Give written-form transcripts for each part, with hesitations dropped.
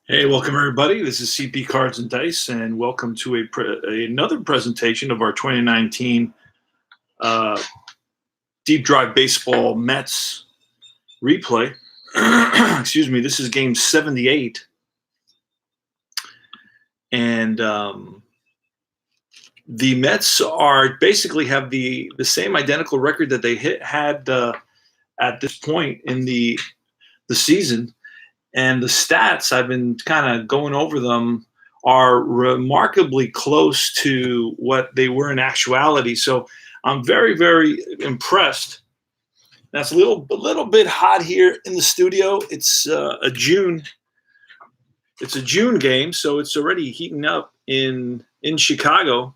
Hey, welcome everybody. This is CP Cards and Dice, and welcome to another presentation of our 2019 Deep Drive Baseball Mets replay. Excuse me. This is Game 78, and the Mets are basically have the same identical record that they had at this point in the season. And the stats, I've been kind of going over them, are remarkably close to what they were in actuality. So I'm very, very impressed. Now it's a little bit hot here in the studio. It's a June game, so it's already heating up in Chicago,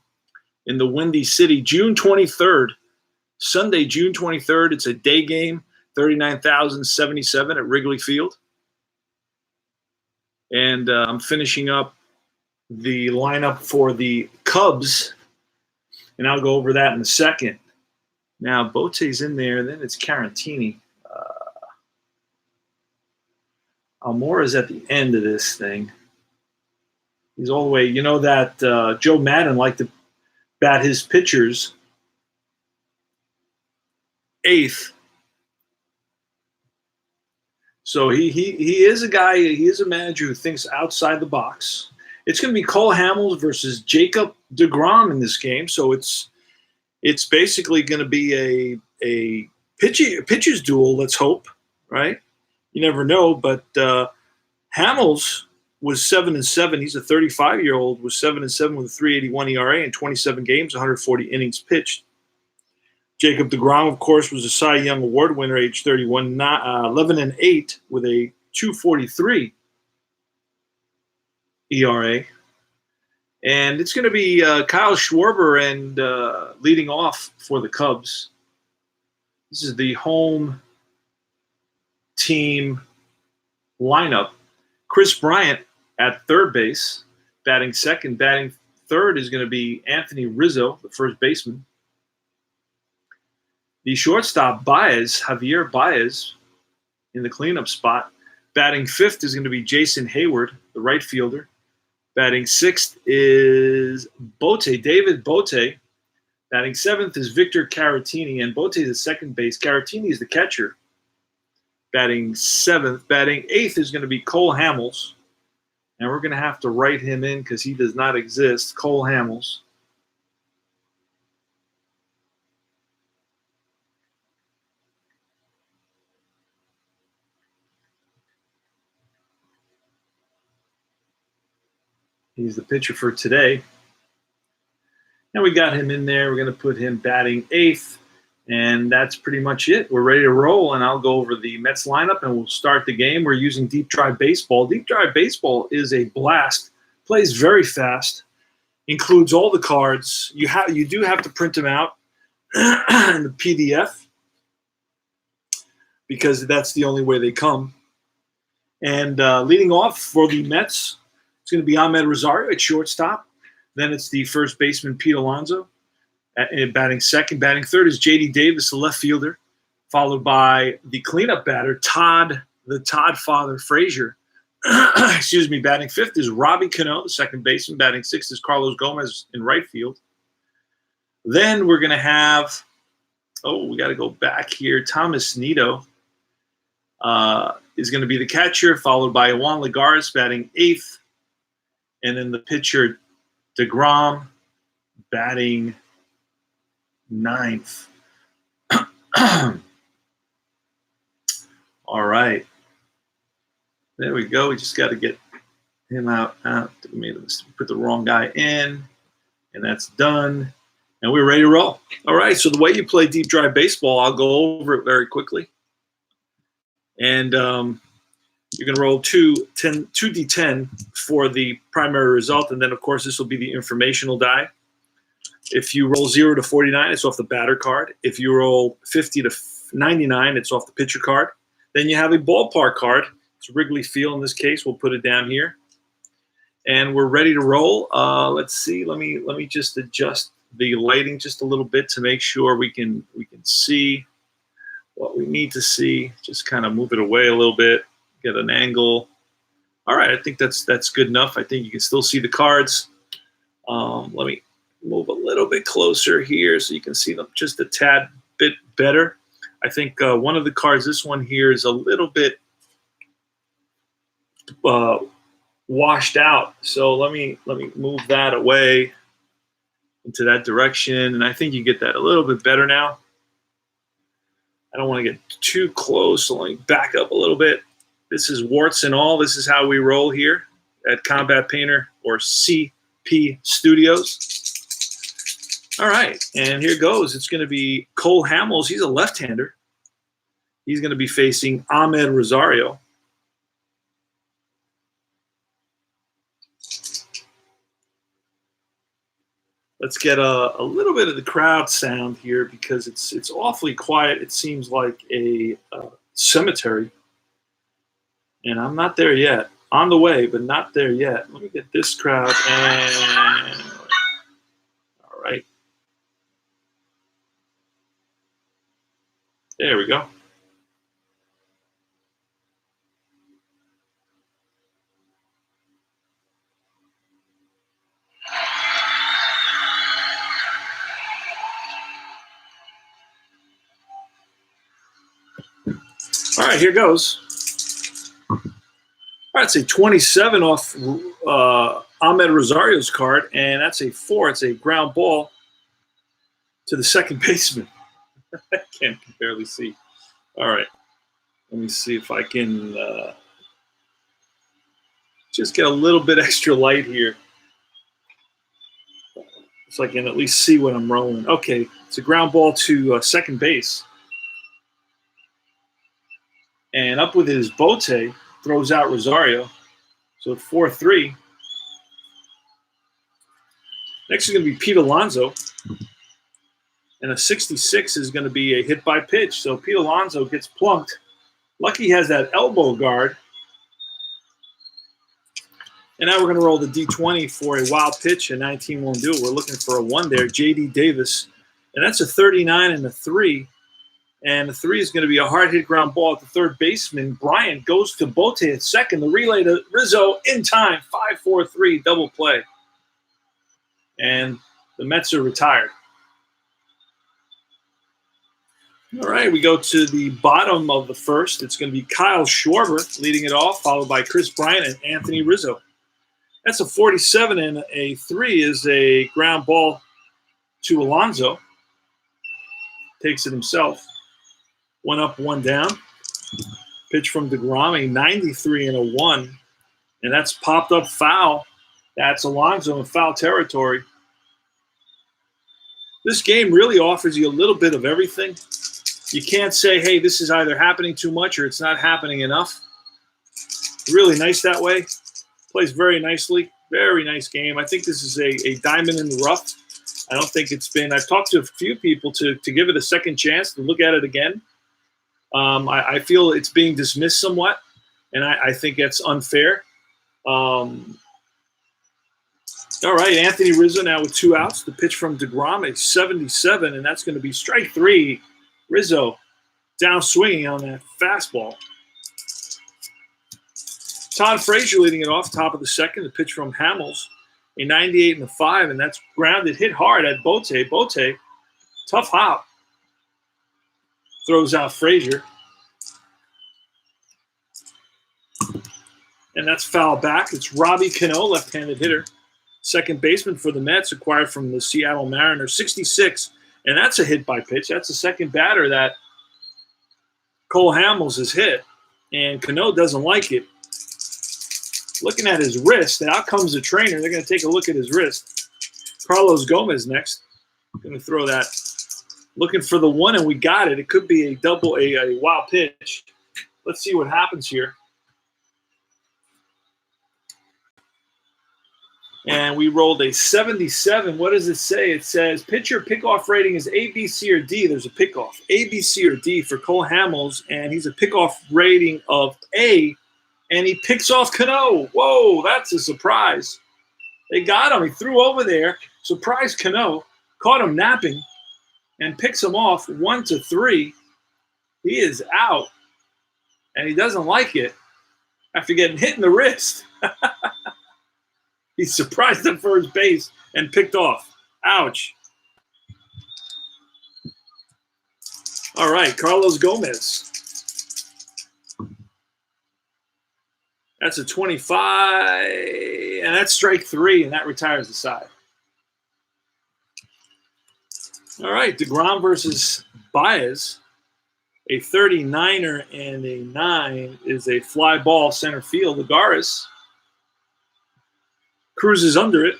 in the Windy City. June 23rd, Sunday, June 23rd. It's a day game, 39,077 at Wrigley Field. And I'm finishing up the lineup for the Cubs, and I'll go over that in a second. Now, Bote's in there, then it's Carantini. Almora's at the end of this thing. He's all the way. You know that Joe Madden liked to bat his pitchers eighth. So he is a guy, he is a manager who thinks outside the box. It's going to be Cole Hamels versus Jacob deGrom in this game. So it's basically going to be a pitcher's duel, let's hope, right? You never know, but Hamels was 7-7. He's a 35-year-old, was 7-7 with a 3.81 ERA in 27 games, 140 innings pitched. Jacob deGrom, of course, was a Cy Young Award winner, age 31, 11-8 with a 2.43 ERA. And it's going to be Kyle Schwarber and leading off for the Cubs. This is the home team lineup. Chris Bryant at third base, batting second. Batting third is going to be Anthony Rizzo, the first baseman. The shortstop, Javier Baez, in the cleanup spot. Batting fifth is going to be Jason Hayward, the right fielder. Batting sixth is David Bote. Batting seventh is Victor Caratini, and Bote is the second base. Caratini is the catcher. Batting seventh. Batting eighth is going to be Cole Hamels. And we're going to have to write him in because he does not exist. Cole Hamels. He's the pitcher for today. And we got him in there. We're going to put him batting eighth. And that's pretty much it. We're ready to roll, and I'll go over the Mets lineup, and we'll start the game. We're using Deep Drive Baseball. Deep Drive Baseball is a blast. Plays very fast. Includes all the cards. You do have to print them out in the PDF because that's the only way they come. And leading off for the Mets, it's going to be Ahmed Rosario at shortstop. Then it's the first baseman, Pete Alonso, batting second. Batting third is J.D. Davis, the left fielder, followed by the cleanup batter, Todd Father Frazier. Excuse me. Batting fifth is Robbie Cano, the second baseman. Batting sixth is Carlos Gomez in right field. Then we're going to have, we got to go back here. Thomas Nido is going to be the catcher, followed by Juan Lagares batting eighth. And then the pitcher, deGrom, batting ninth. All right. There we go. We just got to get him out. We made a mistake. Put the wrong guy in, and that's done. And we're ready to roll. All right. So the way you play Deep Drive Baseball, I'll go over it very quickly. And you're going to roll 2d10 for the primary result. And then, of course, this will be the informational die. If you roll 0 to 49, it's off the batter card. If you roll 50 to 99, it's off the pitcher card. Then you have a ballpark card. It's Wrigley Field in this case. We'll put it down here. And we're ready to roll. Let's see. Let me just adjust the lighting just a little bit to make sure we can see what we need to see. Just kind of move it away a little bit, get an angle. All right, I think that's good enough. I think you can still see the cards. Let me move a little bit closer here so you can see them just a tad bit better. I think one of the cards, this one here, is a little bit washed out. So let me move that away into that direction, and I think you get that a little bit better now. I don't want to get too close, so let me back up a little bit. This is warts and all. This is how we roll here at Combat Painter or CP Studios. All right, and here goes. It's going to be Cole Hamels. He's a left-hander. He's going to be facing Ahmed Rosario. Let's get a little bit of the crowd sound here because it's awfully quiet. It seems like a cemetery. And I'm not there yet. On the way, but not there yet. Let me get this crowd. And all right. There we go. All right, here goes. All right, it's a 27 off Ahmed Rosario's card, and that's a 4. It's a ground ball to the second baseman. I can barely see. All right, let me see if I can just get a little bit extra light here, so I can at least see what I'm rolling. Okay, it's a ground ball to second base. And up with it is Bote, throws out Rosario. So 4-3. Next is going to be Pete Alonso. And a 66 is going to be a hit by pitch. So Pete Alonso gets plunked. Lucky he has that elbow guard. And now we're going to roll the D20 for a wild pitch, and 19 won't do it. We're looking for a 1 there, J.D. Davis. And that's a 39 and a 3. And the 3 is going to be a hard hit ground ball at the third baseman. Bryant goes to Bote at second. The relay to Rizzo in time, 5-4-3, double play. And the Mets are retired. All right, we go to the bottom of the first. It's going to be Kyle Schwarber leading it off, followed by Chris Bryant and Anthony Rizzo. That's a 47, and a 3 is a ground ball to Alonso. Takes it himself. 1 up, 1 down. Pitch from deGrom, a 93 and a 1. And that's popped up foul. That's Alonso in foul territory. This game really offers you a little bit of everything. You can't say, hey, this is either happening too much or it's not happening enough. Really nice that way. Plays very nicely. Very nice game. I think this is a diamond in the rough. I don't think it's been – I've talked to a few people to give it a second chance, to look at it again. I feel it's being dismissed somewhat, and I think that's unfair. All right, Anthony Rizzo now with 2 outs. The pitch from deGrom, a 77, and that's going to be strike 3. Rizzo down swinging on that fastball. Todd Frazier leading it off, top of the second. The pitch from Hamels, a 98 and a 5, and that's grounded, hit hard at Bote. Bote, tough hop. Throws out Frazier. And that's foul back. It's Robbie Cano, left-handed hitter. Second baseman for the Mets, acquired from the Seattle Mariners, 66. And that's a hit by pitch. That's the second batter that Cole Hamels has hit. And Cano doesn't like it. Looking at his wrist, and out comes the trainer. They're going to take a look at his wrist. Carlos Gomez next. Going to throw that. Looking for the 1, and we got it. It could be a wild pitch. Let's see what happens here. And we rolled a 77. What does it say? It says pitcher pickoff rating is A, B, C, or D. There's a pickoff. A, B, C, or D for Cole Hamels, and he's a pickoff rating of A, and he picks off Cano. Whoa, that's a surprise. They got him. He threw over there, surprised Cano, caught him napping, and picks him off 1-3. He is out, and he doesn't like it after getting hit in the wrist. He's surprised at first base and picked off. Ouch. All right, Carlos Gomez. That's a 25, and that's strike 3, and that retires the side. All right, deGrom versus Baez. A 39er and a 9 is a fly ball center field. Lagares cruises under it.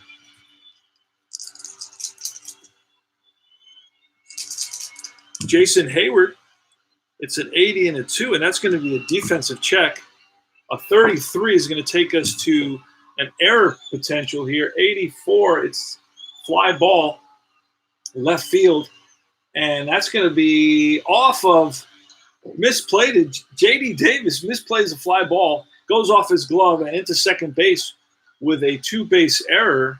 Jason Hayward, it's an 80 and a 2, and that's going to be a defensive check. A 33 is going to take us to an error potential here. 84, it's fly ball, left field, and that's going to be off of misplayed. J.D. Davis misplays a fly ball, goes off his glove and into second base with a 2-base error.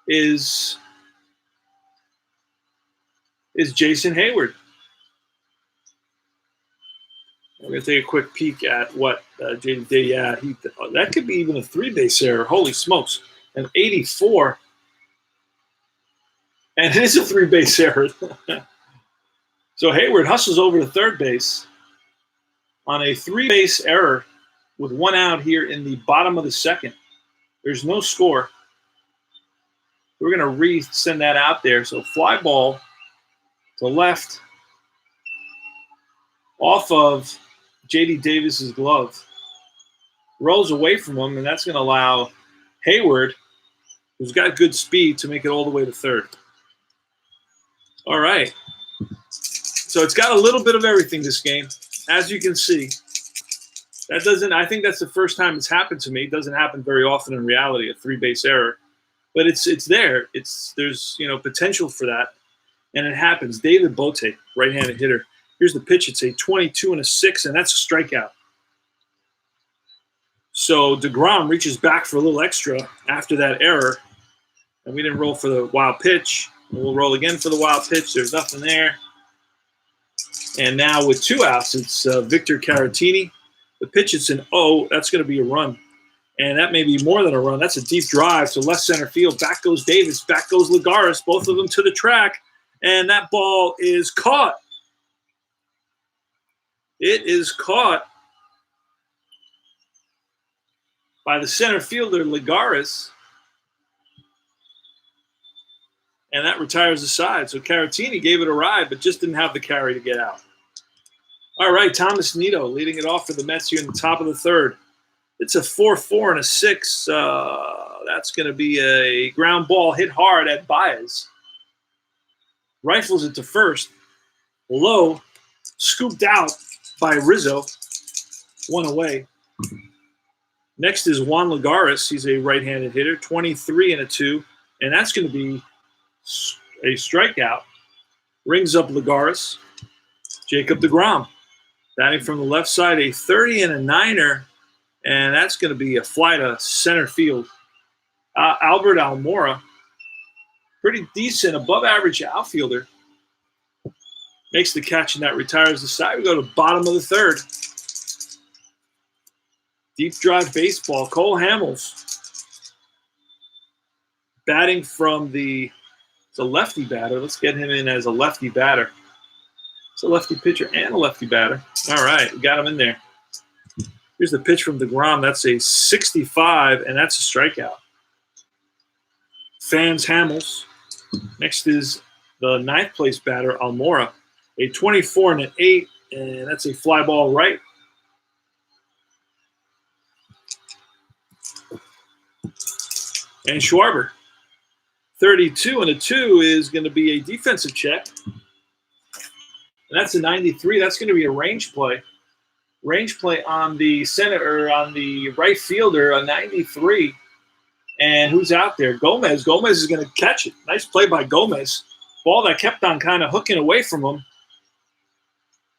Is Jason Hayward. We're going to take a quick peek at what J.D. that could be even a 3-base error. Holy smokes. An 84. And it is a 3-base error. So Hayward hustles over to third base on a 3-base error with 1 out here in the bottom of the second. There's no score. We're going to re-send that out there. So fly ball to left off of J.D. Davis's glove. Rolls away from him, and that's going to allow Hayward, who's got good speed, to make it all the way to third. All right. So it's got a little bit of everything, this game. As you can see, I think that's the first time it's happened to me. It doesn't happen very often in reality, a 3-base error. But it's there. There's potential for that. And it happens. David Bote, right-handed hitter. Here's the pitch. It's a 22 and a 6, and that's a strikeout. So deGrom reaches back for a little extra after that error. And we didn't roll for the wild pitch. We'll roll again for the wild pitch. There's nothing there. And now with 2 outs, it's Victor Caratini. The pitch, it's an O. That's going to be a run. And that may be more than a run. That's a deep drive to left center field. Back goes Davis. Back goes Lagares. Both of them to the track. And that ball is caught. It is caught by the center fielder, Lagares. And that retires the side. So Caratini gave it a ride, but just didn't have the carry to get out. All right, Thomas Nido leading it off for the Mets here in the top of the 3rd. It's a 4-4 and a 6. That's going to be a ground ball hit hard at Baez. Rifles it to first. Low, scooped out by Rizzo. 1 away. Next is Juan Lagares. He's a right-handed hitter, 23 and a 2. And that's going to be a strikeout. Rings up Lagares. Jacob deGrom batting from the left side, a 30 and a 9er, and that's going to be a fly to center field. Albert Almora, pretty decent, above average outfielder, makes the catch, and that retires the side. We go to bottom of the 3rd. Deep drive baseball. Cole Hamels batting from the – it's a lefty batter. Let's get him in as a lefty batter. It's a lefty pitcher and a lefty batter. All right, we got him in there. Here's the pitch from deGrom. That's a 65, and that's a strikeout. Fans Hamels. Next is the 9th place batter, Almora. A 24 and an 8, and that's a fly ball right. And Schwarber. 32 and a 2 is going to be a defensive check. And that's a 93. That's going to be a range play. Range play on the center, or on the right fielder, a 93. And who's out there? Gomez. Gomez is going to catch it. Nice play by Gomez. Ball that kept on kind of hooking away from him.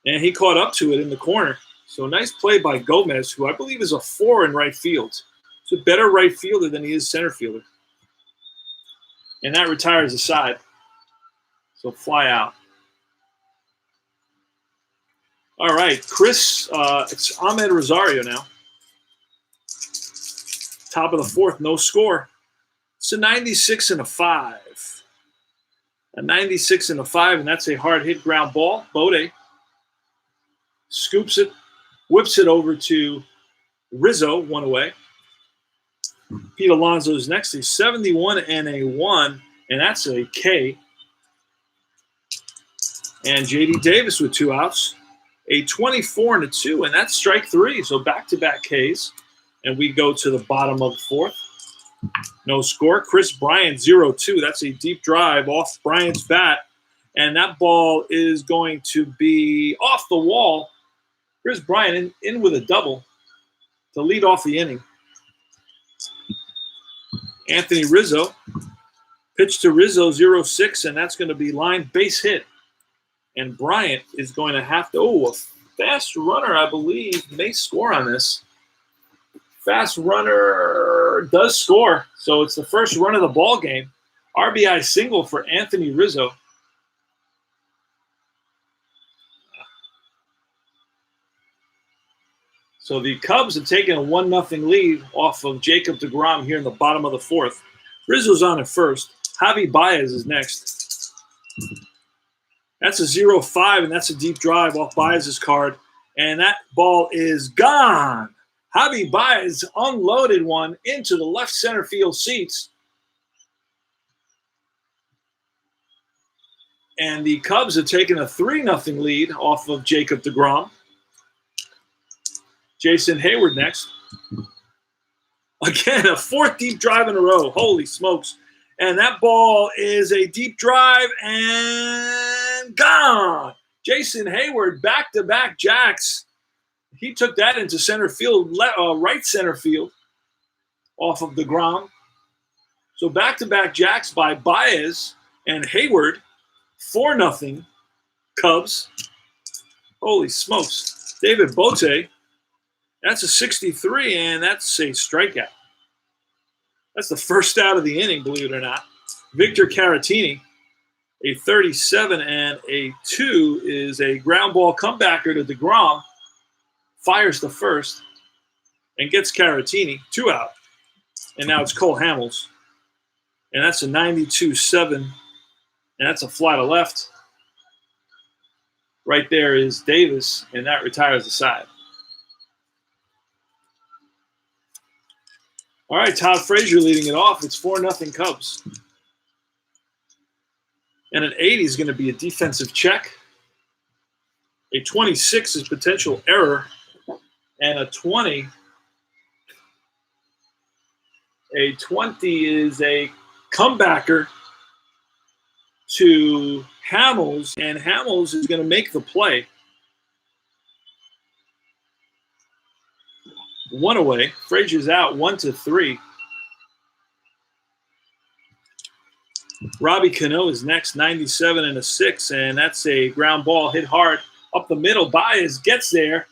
And he caught up to it in the corner. So nice play by Gomez, who I believe is a 4 in right field. He's a better right fielder than he is center fielder. And that retires the side. So fly out. All right, Chris, it's Ahmed Rosario now. Top of the 4th, no score. It's a 96 and a 5. A 96 and a 5, and that's a hard hit ground ball. Bode scoops it, whips it over to Rizzo, 1 away. Pete Alonso's next. A 71 and a 1, and that's a K. And J.D. Davis with 2 outs. A 24 and a 2, and that's strike 3. So back-to-back Ks. And we go to the bottom of the 4th. No score. Chris Bryant, 0-2. That's a deep drive off Bryant's bat. And that ball is going to be off the wall. Chris Bryant in with a double to lead off the inning. Anthony Rizzo. Pitch to Rizzo, 0-6, and that's going to be line base hit. And Bryant is going to have to – a fast runner, I believe, may score on this. Fast runner does score. So it's the first run of the ball game. RBI single for Anthony Rizzo. So the Cubs have taken a 1-0 lead off of Jacob deGrom here in the bottom of the 4th. Rizzo's on at first. Javi Baez is next. That's a 0-5, and that's a deep drive off Baez's card. And that ball is gone. Javi Baez unloaded one into the left center field seats. And the Cubs have taken a 3-0 lead off of Jacob deGrom. Jason Hayward next. Again, a 4th deep drive in a row. Holy smokes. And that ball is a deep drive and gone. Jason Hayward, back-to-back jacks. He took that into center field, right center field, off of deGrom. So back-to-back jacks by Baez and Hayward. 4-0 Cubs. Holy smokes. David Bote That's a 63, and that's a strikeout. That's the first out of the inning, believe it or not. Victor Caratini, a 37 and a 2, is a ground ball comebacker to deGrom. Fires the first and gets Caratini, 2 out. And now it's Cole Hamels. And that's a 92-7. And that's a fly to left. Right there is Davis, and that retires the side. All right, Todd Frazier leading it off. It's 4-0 Cubs. And an 80 is going to be a defensive check. A 26 is potential error. And a 20 is a comebacker to Hamels, and Hamels is going to make the play. 1 away. Frazier's out 1-3. Robbie Cano is next, 97 and a 6, and that's a ground ball hit hard up the middle. Baez gets there,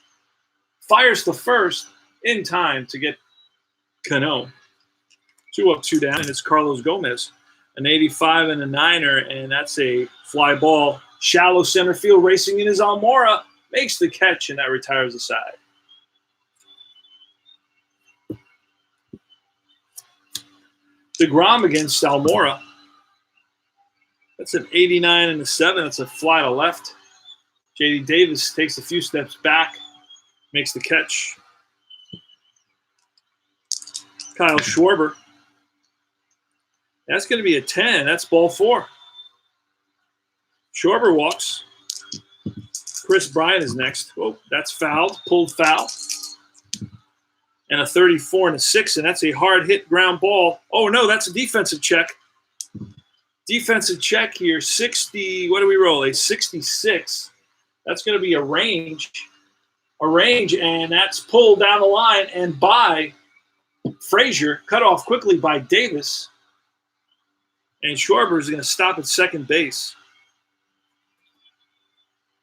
fires the first in time to get Cano. 2 up, 2 down, and it's Carlos Gomez, an 85 and a 9er, and that's a fly ball. Shallow center field, racing in his Almora, makes the catch, and that retires the side. deGrom against Almora. That's an 89 and a 7. That's a fly to left. J.D. Davis takes a few steps back, makes the catch. Kyle Schwarber. That's going to be a 10. That's ball 4. Schwarber walks. Chris Bryant is next. Oh, that's fouled. Pulled foul. And a 34 and a 6, and that's a hard hit ground ball. Oh, no, that's a defensive check. Defensive check here, 60. What do we roll? A 66. That's going to be a range, and that's pulled down the line and by Frazier, cut off quickly by Davis. And Schwarber is going to stop at second base.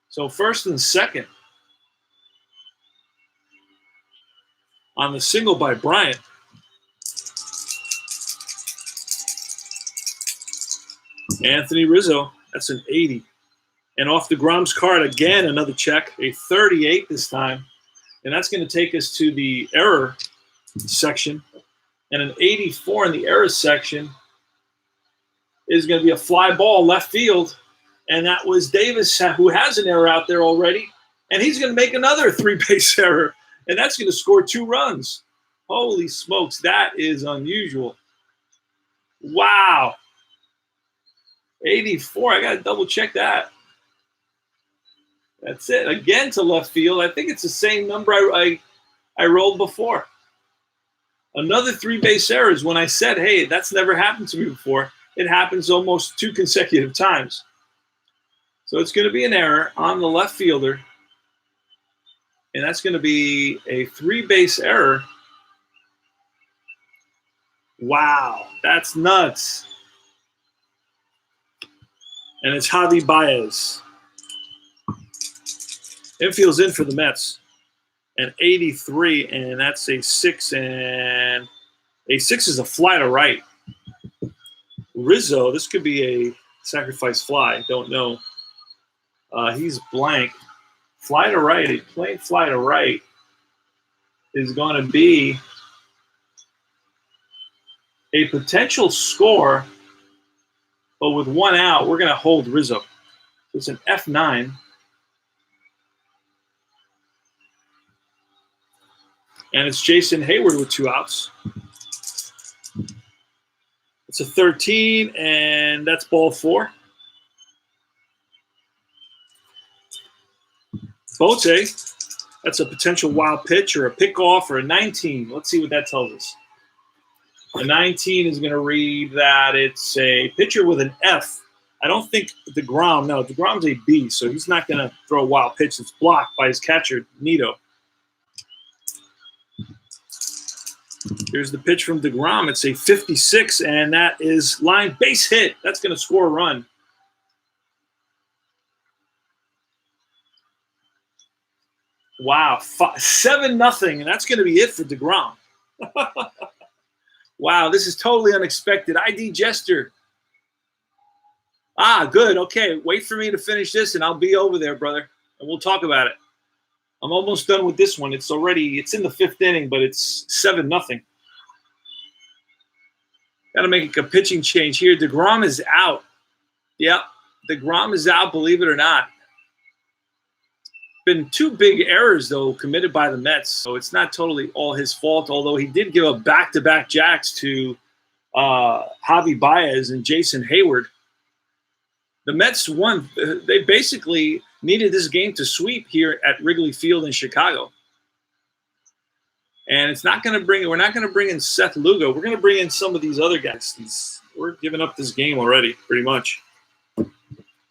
So first and second on the single by Bryant. Anthony Rizzo, that's an 80. And off deGrom's card again, another check, a 38 this time. And that's going to take us to the error section. And an 84 in the error section is going to be a fly ball left field. And that was Davis, who has an error out there already. And he's going to make another 3-base error. And that's going to score 2 runs. Holy smokes, that is unusual. Wow. 84, I got to double check that. That's it. Again to left field. I think it's the same number I rolled before. Another 3-base error is when I said, hey, that's never happened to me before. It happens almost 2 consecutive times. So it's going to be an error on the left fielder. And that's going to be a 3-base error. Wow, that's nuts. And it's Javi Baez. Infield's in for the Mets. An 83, and that's a 6. And a 6 is a fly to right. Rizzo, this could be a sacrifice fly. Don't know. He's blank. Fly to right, a plain fly to right is going to be a potential score, but with 1 out, we're going to hold Rizzo. So it's an F9. And it's Jason Hayward with 2 outs. It's a 13, and that's ball 4. Bote, that's a potential wild pitch or a pickoff or a 19. Let's see what that tells us. A 19 is going to read that it's a pitcher with an F. I don't think deGrom, no, deGrom's a B, so he's not going to throw a wild pitch. It's blocked by his catcher, Nito. Here's the pitch from deGrom. It's a 56, and that is line base hit. That's going to score a run. Wow, 7-0, and that's going to be it for deGrom. Wow, this is totally unexpected. ID Jester. Ah, good. Okay, wait for me to finish this, and I'll be over there, brother, and we'll talk about it. I'm almost done with this one. It's in the 5th inning, but it's 7-0. Got to make a pitching change here. deGrom is out. Yep, deGrom is out, believe it or not. Been 2 big errors, though, committed by the Mets, so it's not totally all his fault, although he did give up back-to-back jacks to Javi Baez and Jason Hayward. The Mets won. They basically needed this game to sweep here at Wrigley Field in Chicago. And it's not going to bring. We're not going to bring in Seth Lugo. We're going to bring in some of these other guys. We're giving up this game already, pretty much.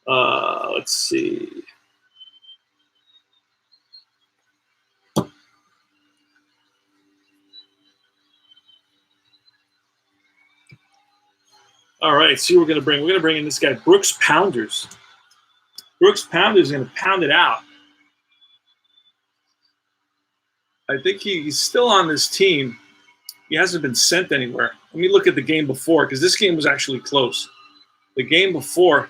Let's see. All right, see what we're going to bring. We're going to bring in this guy, Brooks Pounders. Brooks Pounders is going to pound it out. I think he's still on this team. He hasn't been sent anywhere. Let me look at the game before, because this game was actually close. The game before,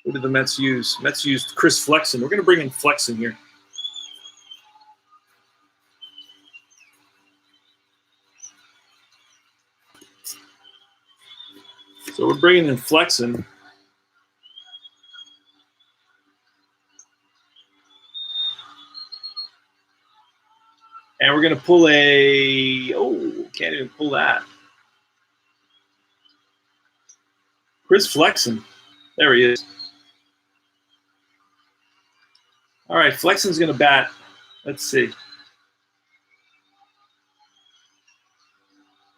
what did the Mets use? Mets used Chris Flexen. We're going to bring in Flexen here. So we're bringing in Flexen. And we're going to pull can't even pull that. Chris Flexen. There he is. All right, Flexen's going to bat. Let's see.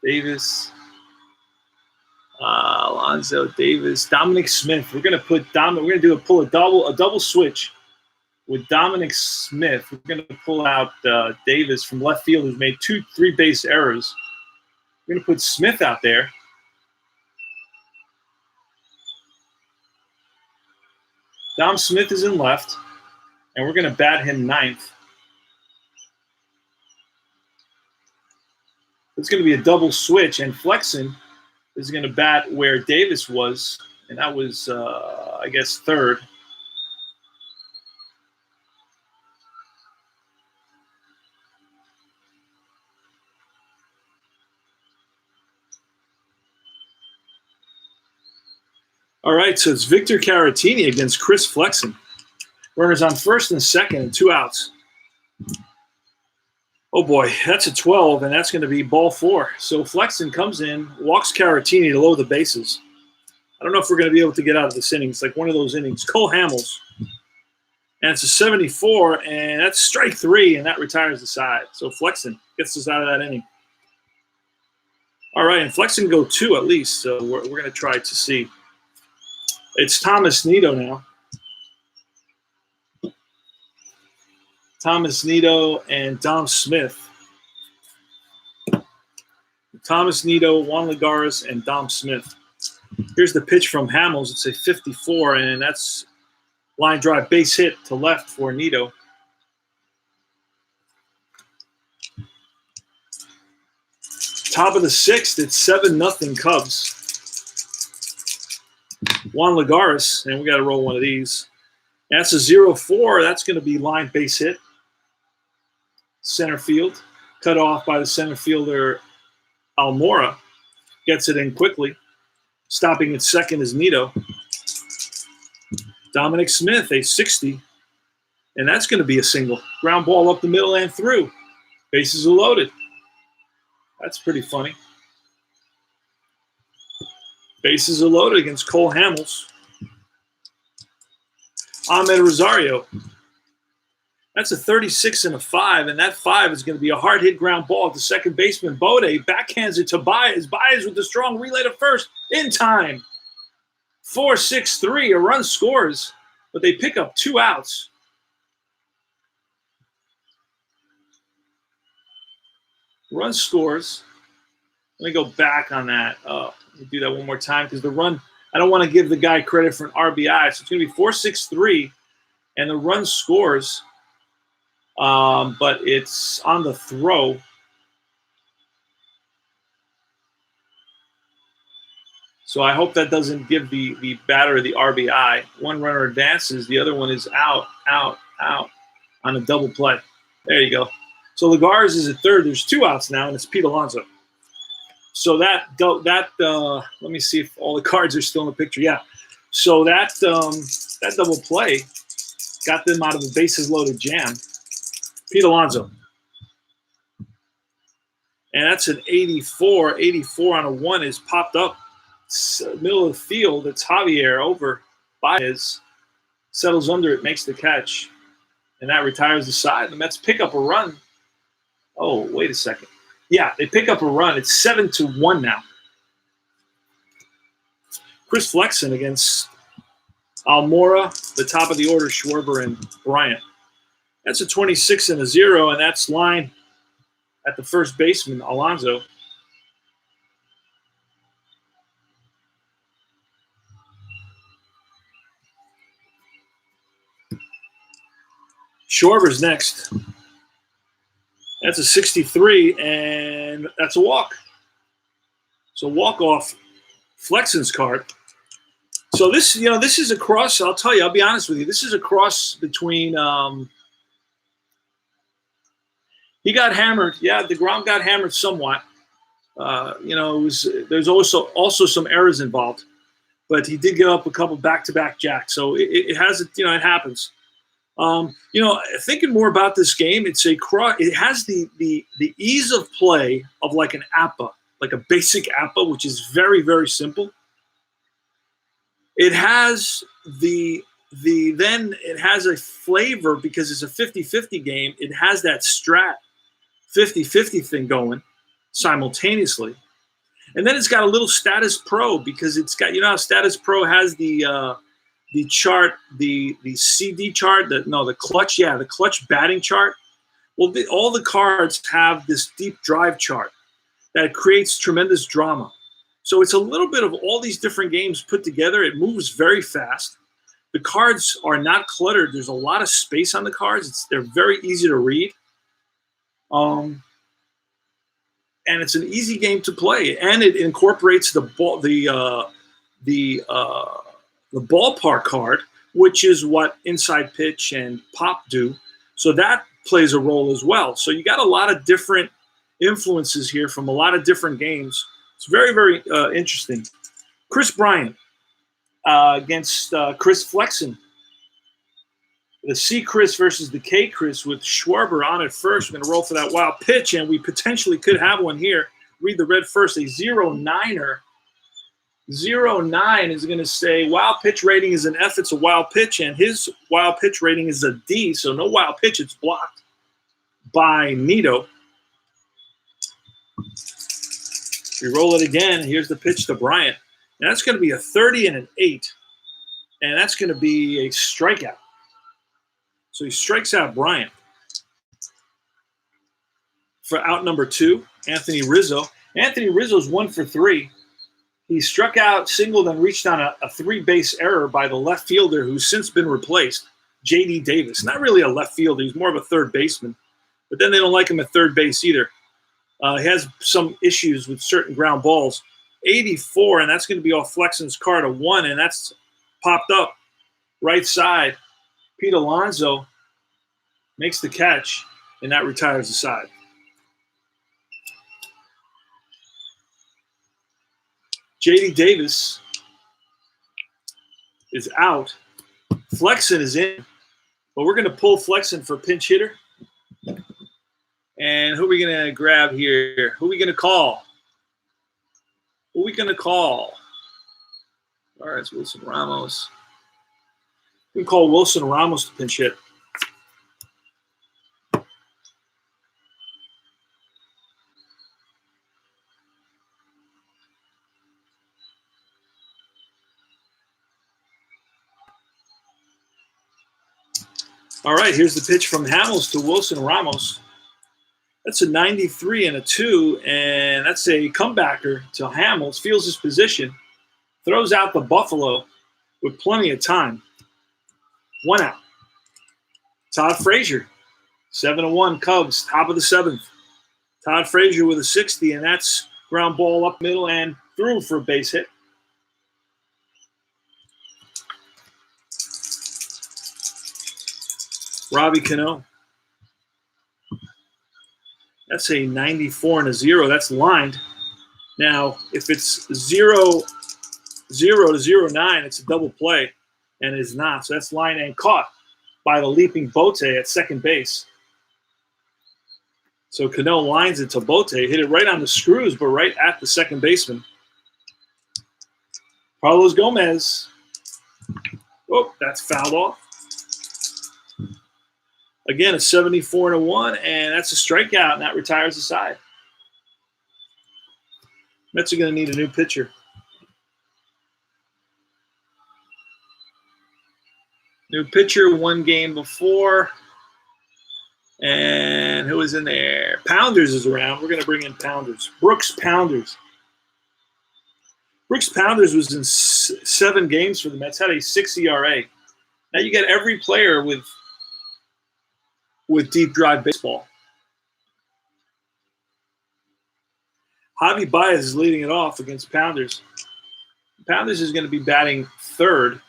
Davis. Alonzo Davis. Dominic Smith. We're going to put We're going to pull a double switch with Dominic Smith. We're going to pull out Davis from left field, who's made 2 base errors. We're going to put Smith out there. Dom Smith is in left, and we're going to bat him 9th. It's going to be a double switch, and Flexen is going to bat where Davis was, and that was, I guess, 3rd. All right, so it's Victor Caratini against Chris Flexen. Runners on 1st and 2nd and 2 outs. Oh boy, that's a 12, and that's going to be ball 4. So Flexen comes in, walks Caratini to load the bases. I don't know if we're going to be able to get out of this inning. It's like one of those innings. Cole Hamels. And it's a 74, and that's strike 3, and that retires the side. So Flexen gets us out of that inning. All right, and Flexen go 2 at least, so we're going to try to see. It's Thomas Nido now. Thomas Nido and Dom Smith. Thomas Nido, Juan Lagares, and Dom Smith. Here's the pitch from Hamels. It's a 54, and that's line drive base hit to left for Nido. Top of the 6th, it's 7-0 Cubs. Juan Lagares, and we got to roll one of these. That's a 0-4. That's going to be line base hit. Center field. Cut off by the center fielder, Almora. Gets it in quickly. Stopping at 2nd is Nido. Dominic Smith, a 60. And that's going to be a single. Ground ball up the middle and through. Bases are loaded. That's pretty funny. Bases are loaded against Cole Hamels. Ahmed Rosario. That's a 36 and a 5, and that 5 is going to be a hard hit ground ball to second baseman Bode. Backhands it to Baez. Baez with the strong relay to first in time. 4-6-3. A run scores, but they pick up 2 outs. Run scores. Let me go back on that. Let me do that one more time because the run, I don't want to give the guy credit for an RBI. So it's going to be 4-6-3, and the run scores. but it's on the throw. So I hope that doesn't give the batter the RBI. One runner advances, the other one is out on a double play. There you go. So Lagares is at third. There's 2 outs now, and it's Pete Alonso. So that let me see if all the cards are still in the picture. Yeah. So that double play got them out of a bases loaded jam. Pete Alonso. And that's an 84. 84 on a 1 is popped up. Middle of the field. It's Javier over Baez. Settles under it, makes the catch. And that retires the side. The Mets pick up a run. Oh, wait a second. Yeah, they pick up a run. It's 7-1 now. Chris Flexen against Almora, the top of the order, Schwarber and Bryant. That's a 26-0, and that's line at the first baseman, Alonso. Schwarber's next. That's a 63, and that's a walk. So walk off Flexen's card. So this is a cross. I'll tell you. I'll be honest with you. This is a cross between. He got hammered. Yeah, deGrom got hammered somewhat. There's also some errors involved, but he did give up a couple back-to-back jacks. So it it happens. Thinking more about this game, it's a cross. It has the ease of play of like an APA, like a basic APA, which is very, very simple. It has then it has a flavor because it's a 50-50 game. It has that strat 50-50 thing going simultaneously. And then it's got a little status pro because it's got, how status pro has the chart, the CD chart, the clutch, the clutch batting chart. Well, all the cards have this deep drive chart that creates tremendous drama. So it's a little bit of all these different games put together. It moves very fast. The cards are not cluttered. There's a lot of space on the cards. They're very easy to read. And it's an easy game to play. And it incorporates the ballpark card, which is what Inside Pitch and Pop do. So that plays a role as well. So you got a lot of different influences here from a lot of different games. It's very, very interesting. Chris Bryant against Chris Flexen. The C Chris versus the K Chris with Schwarber on at first. We're going to roll for that wild pitch, and we potentially could have one here. Read the red first, a 0-9er. 0-9 is going to say wild pitch rating is an F. It's a wild pitch, and his wild pitch rating is a D, so no wild pitch. It's blocked by Nito. We roll it again. Here's the pitch to Bryant. And that's going to be a 30 and an 8, and that's going to be a strikeout. So he strikes out Bryant. For out number 2, Anthony Rizzo. Anthony Rizzo's 1 for 3. He struck out, singled, and reached on a 3-base error by the left fielder who's since been replaced, J.D. Davis. Not really a left fielder. He's more of a third baseman. But then they don't like him at third base either. He has some issues with certain ground balls. 84, and that's going to be off Flexen's card, a 1, and that's popped up right side. Pete Alonso makes the catch, and that retires the side. J.D. Davis is out. Flexen is in, but we're going to pull Flexen for pinch hitter. And who are we going to grab here? Who are we going to call? Who are we going to call? All right, it's Wilson Ramos. We can call Wilson Ramos to pinch hit. All right, here's the pitch from Hamels to Wilson Ramos. That's a 93 and a 2, and that's a comebacker to Hamels. Feels his position, throws out the Buffalo with plenty of time. 1 out. Todd Frazier 7-1 Cubs, top of the 7th. Todd Frazier with a 60, and that's ground ball up middle and through for a base hit. Robbie Cano. That's a 94 and a 0. That's lined. Now, if it's 0-0 to 0-9, it's a double play, and it is not. So that's lined and caught by the leaping Bote at second base. So Cano lines it to Bote, hit it right on the screws, but right at the second baseman. Carlos Gomez. Oh, that's fouled off. Again, a 74 and a 1, and that's a strikeout, and that retires the side. Mets are going to need a new pitcher. New pitcher, one game before. And who is in there? Pounders is around. We're going to bring in Pounders. Brooks Pounders. Brooks Pounders was in 7 games for the Mets, had a 6 ERA. Now you get every player with deep drive baseball. Javi Baez is leading it off against Pounders. Pounders is going to be batting third.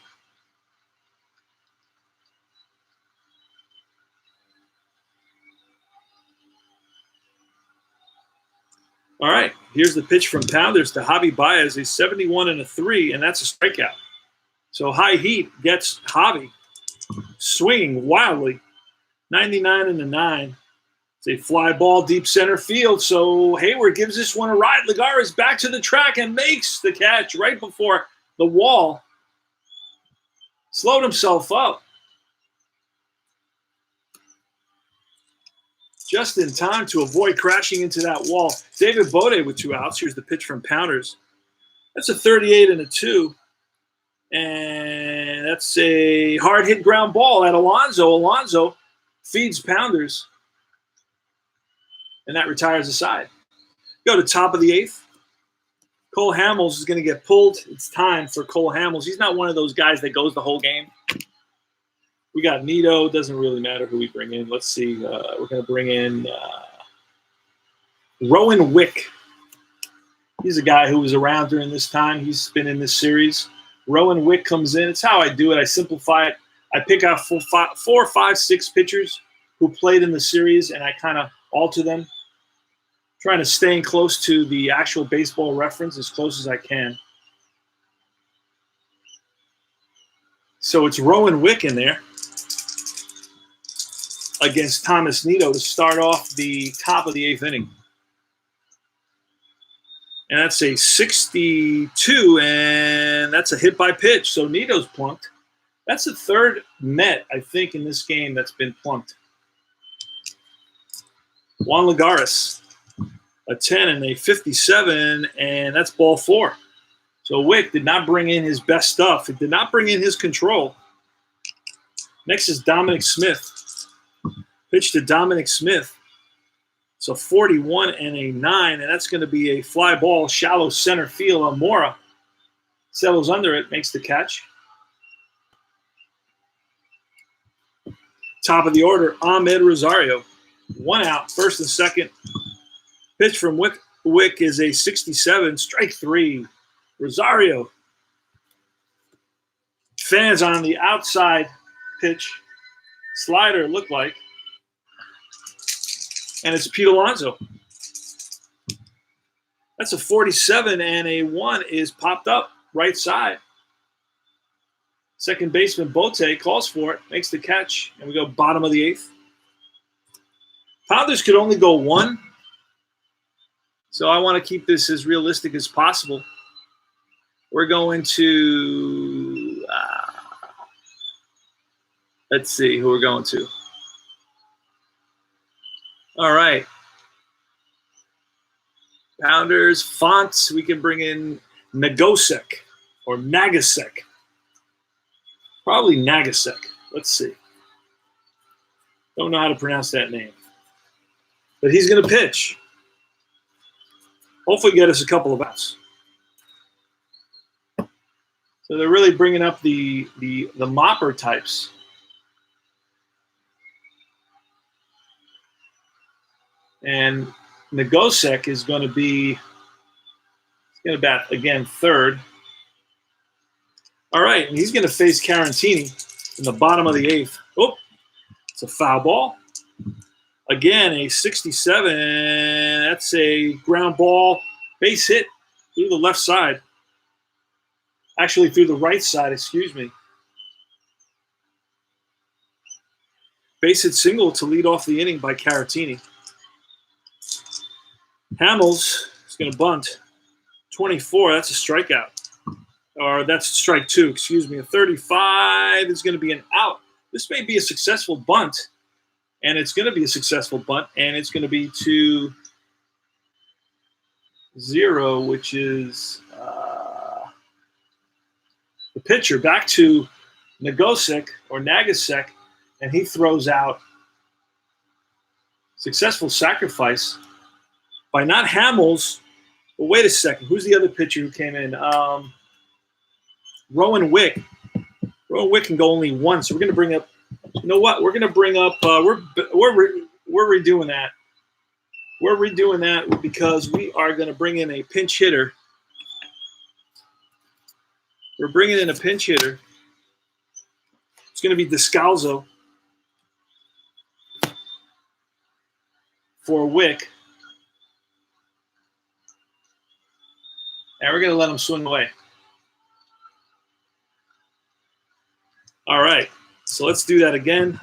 All right, here's the pitch from Pounders to Javi Baez, a 71 and a 3, and that's a strikeout. So high heat gets Javi swinging wildly, 99 and a 9. It's a fly ball deep center field, so Hayward gives this one a ride. Lagares back to the track and makes the catch right before the wall. Slowed himself up. Just in time to avoid crashing into that wall. David Bote with 2 outs. Here's the pitch from Pounders. That's a 38 and a 2. And that's a hard hit ground ball at Alonso. Alonso feeds Pounders. And that retires the side. Go to top of the 8th. Cole Hamels is going to get pulled. It's time for Cole Hamels. He's not one of those guys that goes the whole game. We got Nito. Doesn't really matter who we bring in. Let's see. We're going to bring in Rowan Wick. He's a guy who was around during this time. He's been in this series. Rowan Wick comes in. It's how I do it. I simplify it. I pick out 4, 5, 6 pitchers who played in the series, and I kind of alter them. Trying to stay close to the actual baseball reference as close as I can. So it's Rowan Wick in there against Thomas Nito to start off the top of the 8th inning. And that's a 62, and that's a hit by pitch. So Nito's plunked. That's the 3rd Met, I think, in this game that's been plunked. Juan Lagares, a 10 and a 57, and that's ball 4. So Wick did not bring in his best stuff. It did not bring in his control. Next is Dominic Smith. Pitch to Dominic Smith. It's a 41 and a 9, and that's going to be a fly ball, shallow center field. Amora settles under it, makes the catch. Top of the order, Ahmed Rosario. 1 out, first and second. Pitch from Wick is a 67, strike 3. Rosario. Fans on the outside pitch. Slider, it looked like. And it's Pete Alonso. That's a 47, and a 1 is popped up right side. Second baseman Bote calls for it, makes the catch, and we go bottom of the 8th. Pounders could only go 1, so I want to keep this as realistic as possible. We're going to, let's see who we're going to. All right. Pounders, fonts, we can bring in Nagosek or Nagasek. Probably Nagasek. Let's see. Don't know how to pronounce that name. But he's going to pitch. Hopefully get us a couple of outs. So they're really bringing up the mopper types. And Nagosek is going to bat again third. All right, and he's going to face Carantini in the bottom of the 8th. Oh, it's a foul ball. Again, a 67. That's a ground ball, base hit through the left side. Actually, through the right side, excuse me. Base hit single to lead off the inning by Caratini. Hamels is going to bunt. 24, that's a strikeout. Or that's strike 2, excuse me. A 35 is going to be an out. This may be a successful bunt, and it's going to be a successful bunt, and it's going to be 2-0, which is the pitcher back to Nagosek, and he throws out. Successful sacrifice by not Hamels. But wait a second. Who's the other pitcher who came in? Rowan Wick. Rowan Wick can go only once. So we're going to bring up. You know what? We're going to bring up. We're redoing that. We're redoing that because we are going to bring in a pinch hitter. We're bringing in a pinch hitter. It's going to be Descalzo for Wick. And we're going to let him swing away. All right. So let's do that again.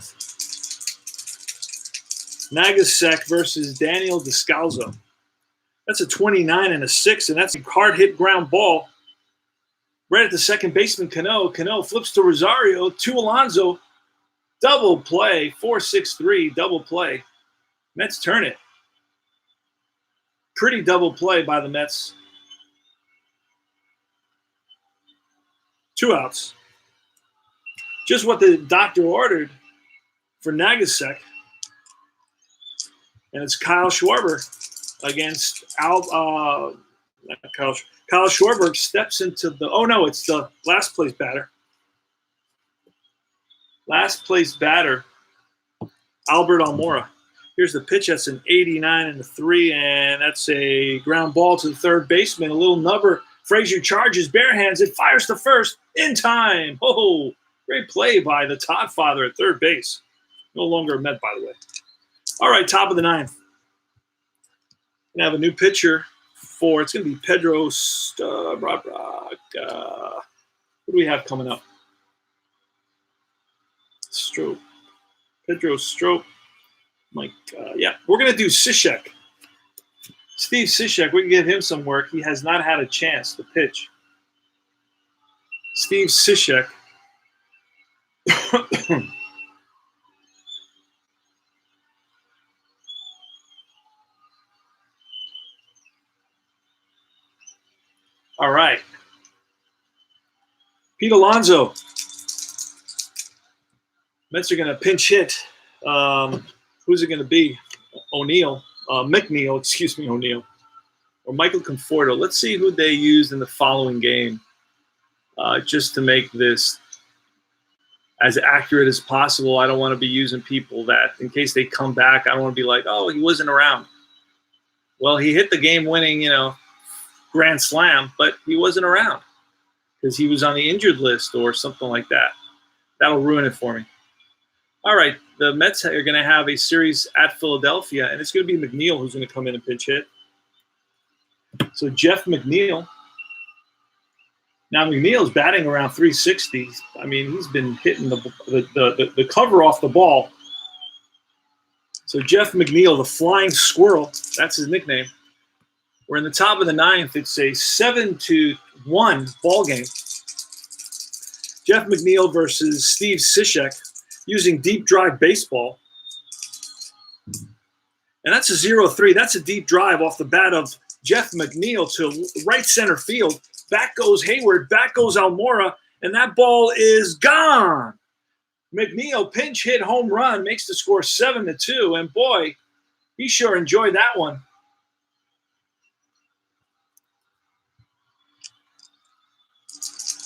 Nagasek versus Daniel Descalzo. That's a 29 and a 6, and that's a hard hit ground ball. Right at the second baseman, Cano. Cano flips to Rosario, to Alonso. Double play, 4-6-3, double play. Mets turn it. Pretty double play by the Mets. 2 outs. Just what the doctor ordered for Nagasek. And it's Kyle Schwarber against Kyle Schwarber steps into the – oh, no, it's the last place batter. Last place batter, Albert Almora. Here's the pitch. That's an 89 and a 3, and that's a ground ball to the third baseman. A little nubber. Frazier charges, bare hands. It fires to first in time. Oh, great play by the Todd father at third base. No longer a Met, by the way. All right, top of the 9th. Going to have a new pitcher for, it's going to be Pedro what do we have coming up? Strope. Pedro Strope. Mike, we're going to do Cishek. Steve Cishek, we can give him some work. He has not had a chance to pitch. Steve Cishek. All right. Pete Alonso. Mets are going to pinch hit. Who's it going to be? O'Neill. McNeil, excuse me, O'Neill. Or Michael Conforto. Let's see who they used in the following game just to make this as accurate as possible. I don't want to be using people that, in case they come back, I don't want to be like, oh, he wasn't around. Well, he hit the game-winning, grand slam, but he wasn't around because he was on the injured list or something like that. That'll ruin it for me. All right, the Mets are going to have a series at Philadelphia, and it's going to be McNeil who's going to come in and pinch hit. So Jeff McNeil. Now McNeil's batting around 360. I mean, he's been hitting the cover off the ball. So Jeff McNeil, the flying squirrel, that's his nickname. We're in the top of the 9th. It's a 7-1 ball game. Jeff McNeil versus Steve Cishek using deep drive baseball. And that's a 0-3. That's a deep drive off the bat of Jeff McNeil to right center field. Back goes Hayward, back goes Almora, and that ball is gone. McNeil pinch hit home run, makes the score 7-2, and boy, he sure enjoyed that one.